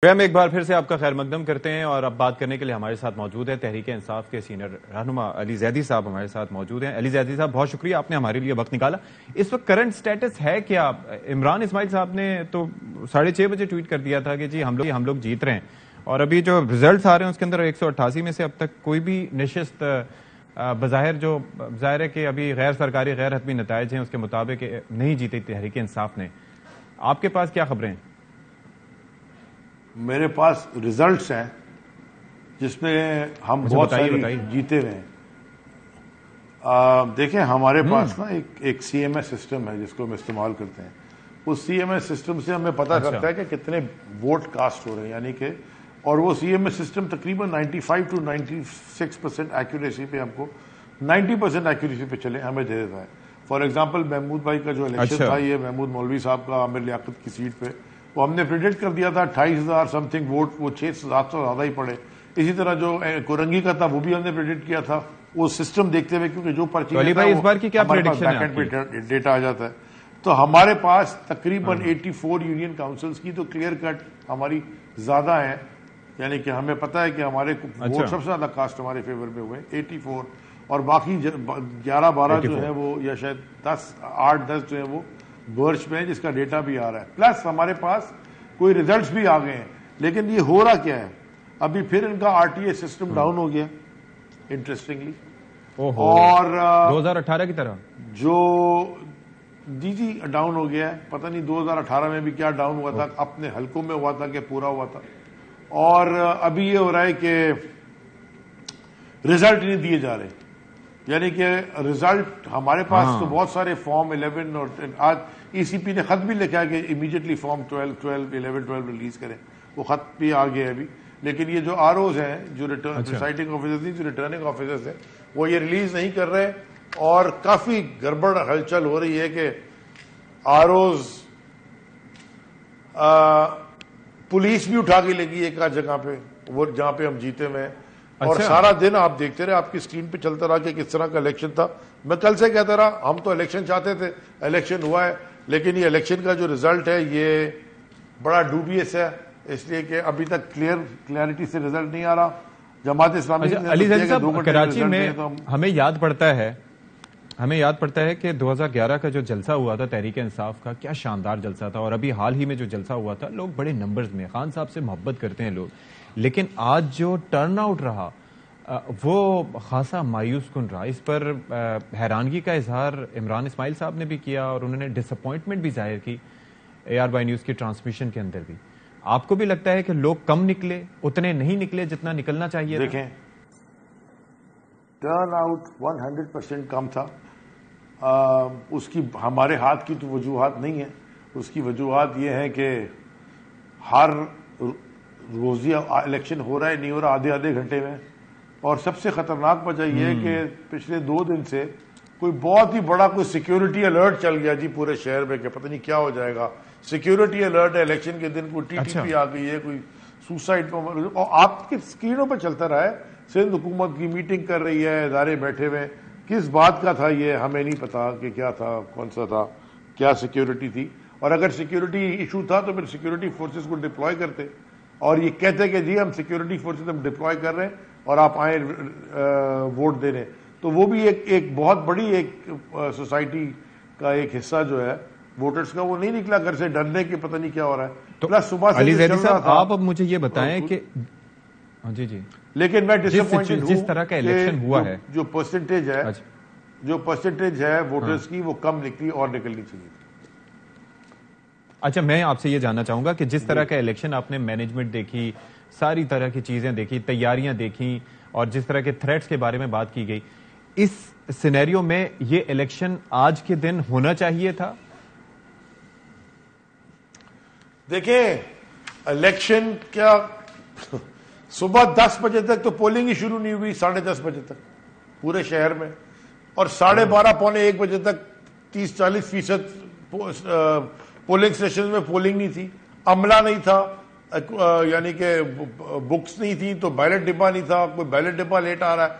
ہم ایک بار پھر سے آپ کا خیر مقدم کرتے ہیں اور اب بات کرنے کے لیے ہمارے ساتھ موجود ہے تحریک انصاف کے سینئر رہنما علی زیدی صاحب ہمارے ساتھ موجود ہیں۔ علی زیدی صاحب بہت شکریہ، آپ نے ہمارے لیے وقت نکالا۔ اس وقت کرنٹ سٹیٹس ہے کیا؟ عمران اسماعیل صاحب نے تو 6:30 بجے ٹویٹ کر دیا تھا کہ جی ہم لوگ جیت رہے ہیں، اور ابھی جو ریزلٹس آ رہے ہیں اس کے اندر 188 میں سے اب تک کوئی بھی نشست بظاہر جو ظاہر ہے کہ ابھی غیر سرکاری غیر حتمی نتائج ہیں اس کے مطابق نہیں جیتی تحریک انصاف نے۔ آپ کے پاس کیا خبریں ہیں؟ میرے پاس ریزلٹس ہیں جس میں ہم بہت ساری جیتے ہوئے ہیں۔ دیکھیں ہمارے پاس نا ایک سی ایم ایس سسٹم ہے جس کو ہم استعمال کرتے ہیں۔ اس سی ایم ایس سسٹم سے ہمیں پتہ چلتا ہے کہ کتنے ووٹ کاسٹ ہو رہے ہیں، یعنی کہ اور وہ سی ایم ایس سسٹم تقریباً 95 to 96% ایکوریسی پہ ہم کو 90% ایکوریسی پہ چلے ہمیں دے دیتا ہے۔ فار ایگزامپل محمود بھائی کا جو الیکشن تھا، یہ محمود مولوی صاحب کا عامر لیاقت کی سیٹ پہ، وہ ہم نے پریڈکٹ کر دیا تھا 28,000 سم تھنگ ووٹ، وہ 6,000 سے زیادہ ہی پڑے۔ اسی طرح جو کورنگی کا تھا وہ بھی ہم نے پریڈکٹ کیا تھا، وہ سسٹم دیکھتے ہوئے، کیونکہ جو پرچی ڈیٹا آ جاتا ہے۔ تو ہمارے پاس تقریباً 84 یونین کاؤنسلز کی تو کلیئر کٹ ہماری زیادہ ہیں، یعنی کہ ہمیں پتہ ہے کہ ہمارے ووٹ سب سے زیادہ کاسٹ ہمارے فیور میں ہوئے 84، اور باقی 11-12 جو ہے وہ، یا شاید 8-10 جو ہے وہ برچ میں، جس کا ڈیٹا بھی آ رہا ہے۔ پلس ہمارے پاس کوئی ریزلٹس بھی آ گئے ہیں، لیکن یہ ہو رہا کیا ہے، ابھی پھر ان کا R T A system down ہو گیا انٹرسٹنگلی، اور 2018 کی طرح جو جی ڈاؤن ہو گیا ہے۔ پتہ نہیں 2018 میں بھی کیا ڈاؤن ہوا تھا، اپنے حلقوں میں ہوا تھا کہ پورا ہوا تھا، اور ابھی یہ ہو رہا ہے کہ ریزلٹ نہیں دیے جا رہے، یعنی کہ ریزلٹ ہمارے پاس تو بہت سارے فارم 11 اور آج ای سی پی نے خط بھی لکھا ہے کہ امیڈیٹلی فارم 11-12 ریلیز کریں، وہ خط بھی آ گیا ابھی، لیکن یہ جو آر اوز ہیں، جو پریسائڈنگ آفیسرز نہیں، جو ریٹرننگ آفیسرز ہیں، وہ یہ ریلیز نہیں کر رہے، اور کافی گڑبڑ ہلچل ہو رہی ہے کہ آر اوز پولیس بھی اٹھا کے لگی ایک جگہ پہ، وہ جہاں پہ ہم جیتے ہوئے ہیں، اور سارا دن آپ دیکھتے رہے، آپ کی اسکرین پہ چلتا رہا کہ کس طرح کا الیکشن تھا۔ میں کل سے کہتا رہا ہم تو الیکشن چاہتے تھے، الیکشن ہوا ہے، لیکن یہ الیکشن کا جو ریزلٹ ہے یہ بڑا ڈوبیس ہے، اس لیے کہ ابھی تک کلیئرٹی سے ریزلٹ نہیں آ رہا۔ جماعت اسلامی علی زیدی صاحب، کراچی میں ہمیں یاد پڑتا ہے کہ 2011 کا جو جلسہ ہوا تھا تحریک انصاف کا، کیا شاندار جلسہ تھا، اور ابھی حال ہی میں جو جلسہ ہوا تھا، لوگ بڑے نمبرز میں، خان صاحب سے محبت کرتے ہیں لوگ، لیکن آج جو ٹرن آؤٹ رہا وہ خاصا مایوس کن رہا۔ اس پر حیرانگی کا اظہار عمران اسماعیل صاحب نے بھی کیا، اور انہوں نے ڈس اپوائنٹمنٹ بھی ظاہر کی AR نیوز کی ٹرانسمیشن کے اندر بھی۔ آپ کو بھی لگتا ہے کہ لوگ کم نکلے، اتنے نہیں نکلے جتنا نکلنا چاہیے؟ دیکھیں ٹرن آؤٹ 100% کم تھا، اس کی ہمارے ہاتھ کی تو وجوہات نہیں ہیں، اس کی وجوہات یہ ہیں کہ ہر روزی الیکشن ہو رہا ہے، نہیں ہو رہا آدھے گھنٹے میں، اور سب سے خطرناک وجہ یہ ہے کہ پچھلے 2 دن سے کوئی بہت ہی بڑا کوئی سیکیورٹی الرٹ چل گیا جی پورے شہر میں کہ پتہ نہیں کیا ہو جائے گا۔ سیکیورٹی الرٹ ہے، الیکشن کے دن کوئی ٹی ٹی پی آ گئی ہے، کوئی سوسائڈ، اور آپ کی اسکرینوں پہ چلتا رہا ہے، سندھ حکومت کی میٹنگ کر رہی ہے، ادارے بیٹھے ہوئے، کس بات کا تھا یہ ہمیں نہیں پتا کہ کیا تھا، کون سا تھا، کیا سیکیورٹی تھی، اور اگر سیکیورٹی ایشو تھا تو پھر سیکیورٹی فورسز کو ڈپلوائے کرتے، اور یہ کہتے کہ جی ہم سیکیورٹی فورسز ہم ڈپلوائے کر رہے ہیں اور آپ آئیں ووٹ دینے۔ تو وہ بھی ایک بہت بڑی ایک سوسائٹی کا ایک حصہ جو ہے ووٹرز کا، وہ نہیں نکلا گھر سے ڈرنے کے پتہ نہیں کیا ہو رہا ہے۔ تو پلس صبح سے علی زیدی صاحب آپ اب مجھے یہ بتائیں کہ جی لیکن میں ڈس اپوائنٹڈ ہوں جس طرح کا الیکشن ہوا ہے، جو پرسنٹیج ہے ووٹرز کی وہ کم نکلی اور نکلنی چاہیے۔ اچھا، میں آپ سے یہ جاننا چاہوں گا کہ جس طرح کا الیکشن آپ نے مینجمنٹ دیکھی، ساری طرح کی چیزیں دیکھی، تیاریاں دیکھی، اور جس طرح کے تھریٹس کے بارے میں بات کی گئی، اس سینیریو میں یہ الیکشن آج کے دن ہونا چاہیے تھا؟ دیکھیں الیکشن کیا، صبح 10 بجے تک تو پولنگ ہی شروع نہیں ہوئی، 10:30 بجے تک پورے شہر میں، اور 12:30 پونے 1 بجے تک 30-40% پولنگ اسٹیشن میں پولنگ نہیں تھی، عملہ نہیں تھا، یعنی کہ بکس نہیں تھی، تو بیلٹ ڈبہ نہیں تھا، کوئی بیلٹ ڈبہ لیٹ آ رہا ہے،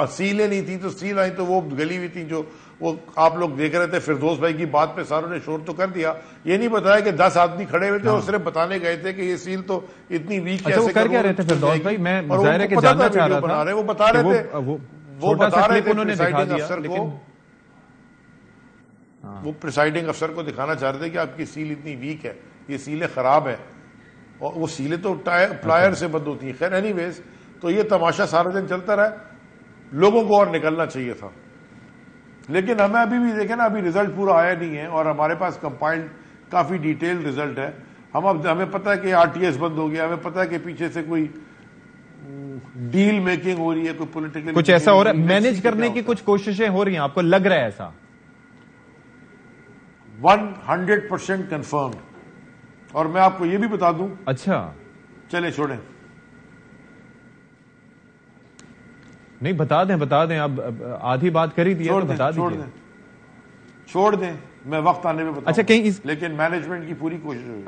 سیلیں نہیں تھی تو سیل آئی تو وہ گلی ہوئی تھی جو وہ آپ لوگ دیکھ رہے تھے. فردوس بھائی کی بات پہ ساروں نے شور تو کر دیا, یہ نہیں بتایا کہ 10 آدمی کھڑے ہوئے تھے اور صرف بتانے گئے تھے کہ یہ سیل تو اتنی ویک اچھا وہ کر کیا رہے تھے فردوس بھائی؟ میں ظاہر ہے کہ جاننا چاہ رہا تھا. وہ بتا رہے تھے, وہ بتا رہے تھے پریسائڈنگ افسر کو, وہ پریسائڈنگ افسر کو دکھانا چاہ رہے تھے کہ آپ کی سیل اتنی ویک ہے, یہ سیلیں خراب ہیں, اور وہ سیلیں تو پلائر سے بند ہوتی ہیں. خیر اینی ویز, تو یہ تماشا سارا دن چلتا رہا. لوگوں کو اور نکلنا چاہیے تھا, لیکن ہمیں ابھی بھی دیکھیں نا, ابھی ریزلٹ پورا آیا نہیں ہے اور ہمارے پاس کمپائلڈ کافی ڈیٹیل ریزلٹ ہے. ہمیں پتہ ہے کہ آر ٹی ایس بند ہو گیا, ہمیں پتہ ہے کہ پیچھے سے کوئی ڈیل میکنگ ہو رہی ہے, کوئی پولیٹیکل کچھ ایسا ہو رہا ہے, مینج کرنے کی کچھ کوششیں ہو رہی ہیں, آپ کو لگ رہا ہے ایسا؟ 100% کنفرم. اور میں آپ کو یہ بھی بتا دوں, اچھا چلے چھوڑیں, نہیں بتا دیں, اب آدھی بات کری دی ہے تو بتا دیجیے. چھوڑ دیں, میں وقت آنے میں بتاؤں. اچھا کہیں لیکن مینجمنٹ کی پوری کوشش ہوئی.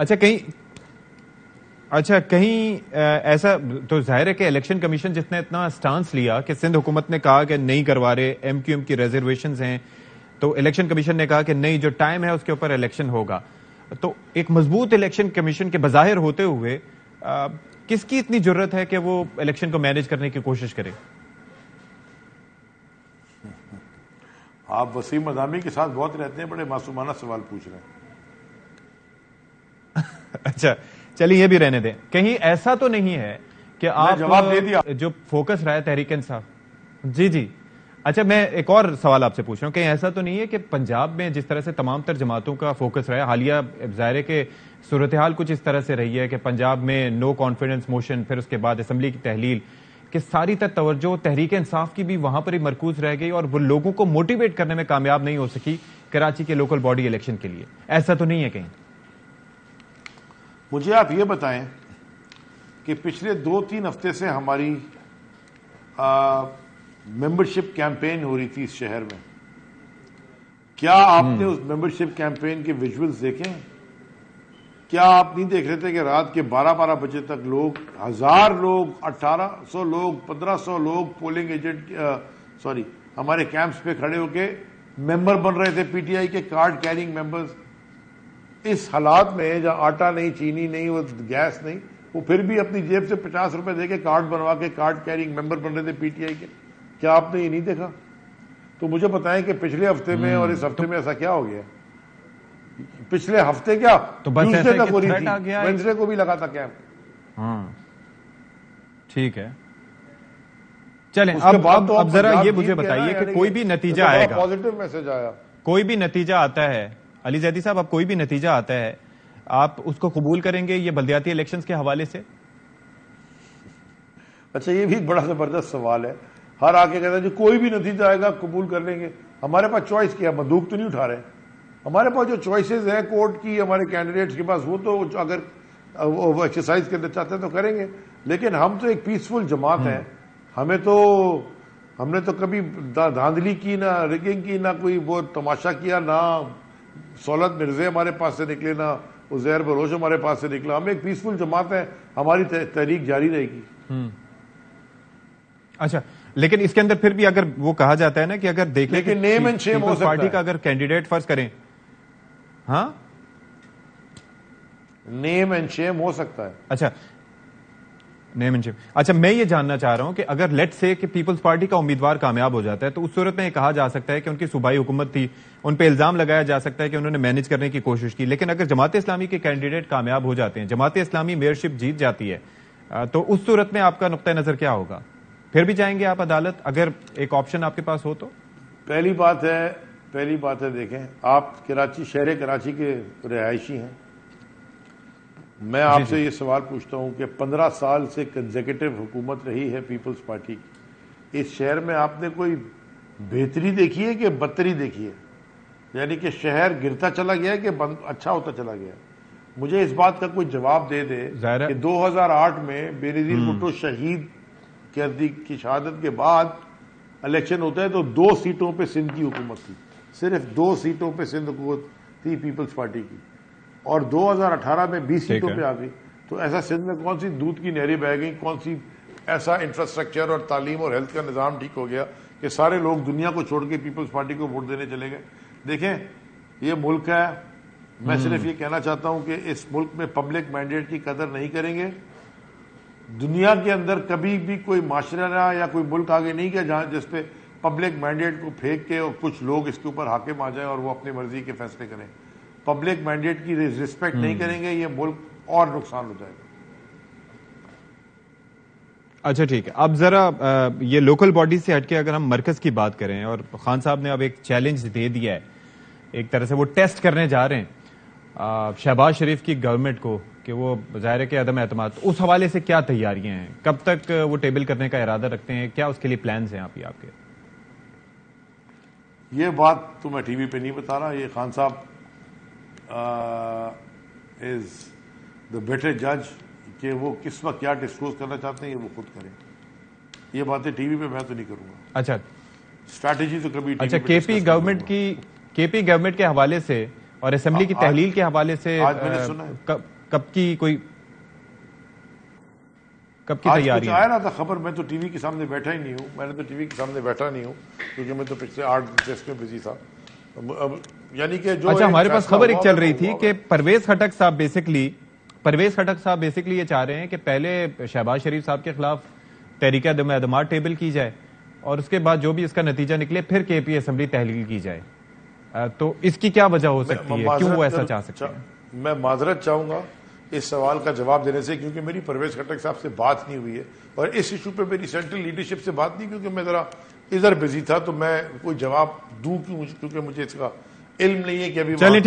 اچھا کہیں ایسا تو ظاہر ہے کہ الیکشن کمیشن جس نے اتنا سٹانس لیا کہ سندھ حکومت نے کہا کہ نہیں کروا رہے, ایم کیو ایم کی ریزرویشنز ہیں, تو الیکشن کمیشن نے کہا کہ نہیں, جو ٹائم ہے اس کے اوپر الیکشن ہوگا. تو ایک مضبوط الیکشن کمیشن کے بظاہر ہوتے ہوئے کس کی اتنی ضرورت ہے کہ وہ الیکشن کو مینج کرنے کی کوشش کرے؟ آپ وسیم مدامی کے ساتھ بہت رہتے ہیں, بڑے معصومانہ سوال پوچھ رہے ہیں. اچھا چلیے یہ بھی رہنے دیں. کہیں ایسا تو نہیں ہے کہ آپ جواب دے دیا جو فوکس رہا ہے تحریک انصاف؟ جی اچھا میں ایک اور سوال آپ سے پوچھ رہا ہوں, کہیں ایسا تو نہیں ہے کہ پنجاب میں جس طرح سے تمام تر جماعتوں کا فوکس رہا ہے, حالیہ ظاہر ہے کہ صورتحال کچھ اس طرح سے رہی ہے کہ پنجاب میں نو کانفیڈنس موشن, پھر اس کے بعد اسمبلی کی تحلیل, کہ ساری تر توجہ تحریک انصاف کی بھی وہاں پر ہی مرکوز رہ گئی اور وہ لوگوں کو موٹیویٹ کرنے میں کامیاب نہیں ہو سکی کراچی کے لوکل باڈی الیکشن کے لیے؟ ایسا تو نہیں ہے کہیں؟ مجھے آپ یہ بتائیں کہ پچھلے 2-3 ہفتے سے ہماری ممبرشپ کیمپین ہو رہی تھی اس شہر میں, کیا آپ نے اس ممبرشپ کیمپین کے ویژولز دیکھے ہیں؟ کیا آپ نہیں دیکھ رہے تھے کہ رات کے 12 بجے تک لوگ, 1000 لوگ, 1800 لوگ, 1500 لوگ پولنگ ایجنٹ ہمارے کیمپس پہ کھڑے ہو کے ممبر بن رہے تھے, پی ٹی آئی کے کارڈ کیرنگ ممبرز. اس حالات میں جہاں آٹا نہیں, چینی نہیں, وہ گیس نہیں, وہ پھر بھی اپنی جیب سے 50 روپے دے کے کارڈ بنوا کے کارڈ کیرنگ ممبر بن رہے تھے پی ٹی آئی کے. کیا آپ نے یہ نہیں دیکھا؟ تو مجھے بتائیں کہ پچھلے ہفتے میں اور اس ہفتے میں ایسا کیا ہو گیا؟ پچھلے ہفتے کیا تو بس ٹیوزڈے تک ہو رہی تھی, وینسڈے کو بھی لگا تھا کیمپ. ٹھیک ہے, چلیں اب ذرا یہ مجھے بتائیے کہ کوئی بھی نتیجہ آئے گا, پازیٹیو میسج آیا, کوئی بھی نتیجہ آتا ہے علی زیدی صاحب, اب کوئی بھی نتیجہ آتا ہے آپ اس کو قبول کریں گے یہ بلدیاتی الیکشنز کے حوالے سے؟ اچھا یہ بھی بڑا زبردست سوال ہے. ہر آ کے کہتا ہے جو کوئی بھی نتیجہ آئے گا قبول کر لیں گے. ہمارے پاس چوائس کیا, بندوق تو نہیں اٹھا رہے. ہمارے پاس جو چوائسیز ہیں کورٹ کی ہمارے کینڈیڈیٹس کے پاس, وہ تو اگر وہ ایکسرسائز کرنا چاہتے ہیں تو کریں گے. لیکن ہم تو ایک پیسفل جماعت ہیں, ہم نے تو کبھی دھاندلی کی نہ ریگنگ کی, نہ کوئی وہ تماشا کیا, نہ سولت مرزے ہمارے پاس سے نکلے, نہ عزیر بلوچ ہمارے پاس سے نکلا. ہم ایک پیسفل جماعت ہے, ہماری تحریک جاری رہے گی. اچھا لیکن اس کے اندر پھر بھی اگر وہ کہا جاتا ہے نا کہ اگر دیکھ لیں کہ نیم اینڈ شیم ہو سکتا ہے, پارٹی کا اگر کینڈیڈیٹ فرض کریں, ہاں نیم اینڈ شیم ہو سکتا ہے. اچھا نیم اینڈ شیم. اچھا میں یہ جاننا چاہ رہا ہوں کہ اگر لیٹ سے کہ پیپلز پارٹی کا امیدوار کامیاب ہو جاتا ہے تو اس صورت میں یہ کہا جا سکتا ہے کہ ان کی صوبائی حکومت تھی, ان پہ الزام لگایا جا سکتا ہے کہ انہوں نے مینج کرنے کی کوشش کی. لیکن اگر جماعت اسلامی کے کینڈیڈیٹ کامیاب ہو جاتے ہیں, جماعت اسلامی میئرشپ جیت جاتی ہے, تو اس صورت میں آپ کا نقطہ نظر کیا ہوگا؟ پھر بھی جائیں گے آپ عدالت اگر ایک آپشن آپ کے پاس ہو تو؟ پہلی بات ہے دیکھیں, آپ شہر کراچی کے رہائشی ہیں. میں آپ سے یہ سوال پوچھتا ہوں کہ 15 سال سے کنزیکٹو حکومت رہی ہے پیپلز پارٹی کی. اس شہر میں آپ نے کوئی بہتری دیکھی ہے کہ بدتری دیکھی ہے؟ یعنی کہ شہر گرتا چلا گیا ہے کہ اچھا ہوتا چلا گیا؟ مجھے اس بات کا کوئی جواب دے دے کہ 2008 میں بے نظیر بھٹو شہید کی شہادت کے بعد الیکشن ہوتا ہے تو 2 سیٹوں پہ سندھ کی حکومت تھی, صرف 2 سیٹوں پہ سندھ حکومت تھی پیپلز پارٹی کی, اور 2018 میں 20 سیٹوں پہ آ گئی. تو ایسا سندھ میں کون سی دودھ کی نہریں بہہ گئی, کون سی ایسا انفراسٹرکچر اور تعلیم اور ہیلتھ کا نظام ٹھیک ہو گیا کہ سارے لوگ دنیا کو چھوڑ کے پیپلز پارٹی کو ووٹ دینے چلے گئے. دیکھیں یہ ملک ہے, میں صرف یہ کہنا چاہتا ہوں کہ اس ملک میں پبلک مینڈیٹ کی قدر نہیں کریں گے. دنیا کے اندر کبھی بھی کوئی معاشرہ یا کوئی ملک آگے نہیں گیا جس پہ پبلک مینڈیٹ کو پھینک کے اور کچھ لوگ اس کے اوپر حاکم آ جائیں اور وہ اپنی مرضی کے فیصلے کریں. پبلک مینڈیٹ کی ریسپیکٹ نہیں کریں گے, یہ ملک اور نقصان ہو جائے گا. اچھا ٹھیک ہے, اب ذرا یہ لوکل باڈی سے ہٹ کے اگر ہم مرکز کی بات کریں, اور خان صاحب نے اب ایک چیلنج دے دیا ہے, ایک طرح سے وہ ٹیسٹ کرنے جا رہے ہیں شہباز شریف کی گورنمنٹ کو کہ وہ ظاہر ہے کہ عدم اعتماد, اس حوالے سے کیا تیاریاں ہیں, کب تک وہ ٹیبل کرنے کا ارادہ رکھتے ہیں, کیا اس کے لیے پلانز ہیں آپ کے؟ یہ بات تو میں ٹی وی پہ نہیں بتا رہا, یہ خان صاحب از دا بیٹر جج کہ وہ کس وقت کیا ڈسکلوز کرنا چاہتے ہیں یہ وہ خود کریں. یہ باتیں ٹی وی پہ میں تو نہیں کروں گا. اچھا اسٹریٹجی تو کبھی اچھا کے پی گورنمنٹ کے حوالے سے اور اسمبلی کی تحلیل کے حوالے سے آج میں نے سنا ہے کب کی تیاری آیا رہا تھا خبر, میں تو ٹی وی کے سامنے بیٹھا ہی نہیں ہوں, میں نے تو ٹی وی کے سامنے بیٹھا نہیں ہوں کیونکہ میں تو پچھلے 8 دن میں بزی تھا. یعنی کہ جو اچھا ہمارے پاس خبر ایک چل رہی تھی کہ پرویز خٹک صاحب بیسکلی یہ چاہ رہے ہیں کہ پہلے شہباز شریف صاحب کے خلاف تحریک عدم اعتماد ٹیبل کی جائے اور اس کے بعد جو بھی اس کا نتیجہ نکلے پھر کے پی اسمبلی تحلیل کی جائے. تو اس کی کیا وجہ ہو سکتی ہے, کیوں وہ ایسا چاہ سکتے ہیں؟ میں معذرت چاہوں گا اس سوال کا جواب دینے سے, کیونکہ میری پرویز خٹک صاحب سے بات نہیں ہوئی ہے اور اس ایشو پہ میری سینٹرل لیڈرشپ سے بات نہیں, کیونکہ میں ذرا ادھر بزی تھا, تو میں کوئی جواب دوں کیونکہ مجھے اس کا علم نہیں ہے کہ ابھی